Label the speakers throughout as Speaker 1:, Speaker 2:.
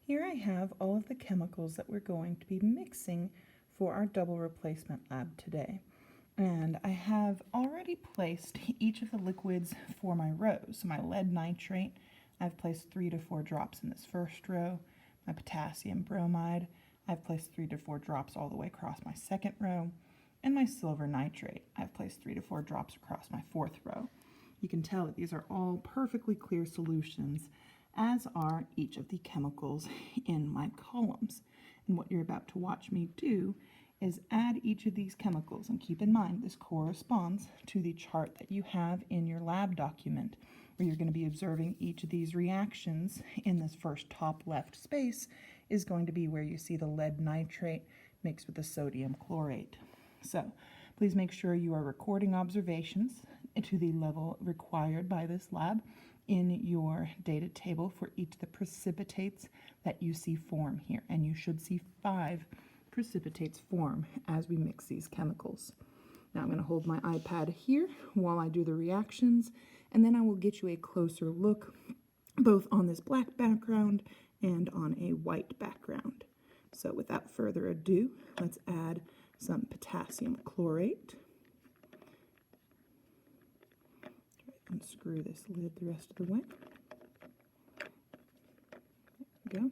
Speaker 1: Here I have all of the chemicals that we're going to be mixing for our double replacement lab today. And I have already placed each of the liquids for my rows. So my lead nitrate, I've placed 3 to 4 drops in this first row. My potassium bromide, I've placed 3 to 4 drops all the way across my second row. And my silver nitrate, I've placed 3 to 4 drops across my fourth row. You can tell that these are all perfectly clear solutions, as are each of the chemicals in my columns. And what you're about to watch me do is add each of these chemicals. And keep in mind, this corresponds to the chart that you have in your lab document, where you're going to be observing each of these reactions. In this first top left space is going to be where you see the lead nitrate mixed with the sodium chlorate. So please make sure you are recording observations to the level required by this lab in your data table for each of the precipitates that you see form here. And you should see 5 precipitates form as we mix these chemicals. Now I'm going to hold my iPad here while I do the reactions, and then I will get you a closer look both on this black background and on a white background. So without further ado, let's add some potassium chlorate. Unscrew this lid the rest of the way. There we go.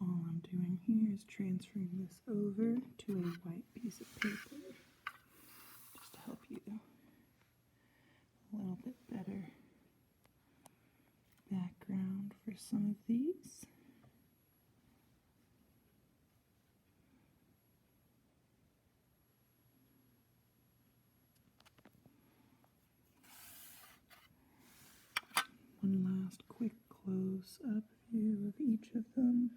Speaker 1: All I'm doing here is transferring this over to a white piece of paper, just to help you a little bit better background for some of these. One last quick close-up view of each of them.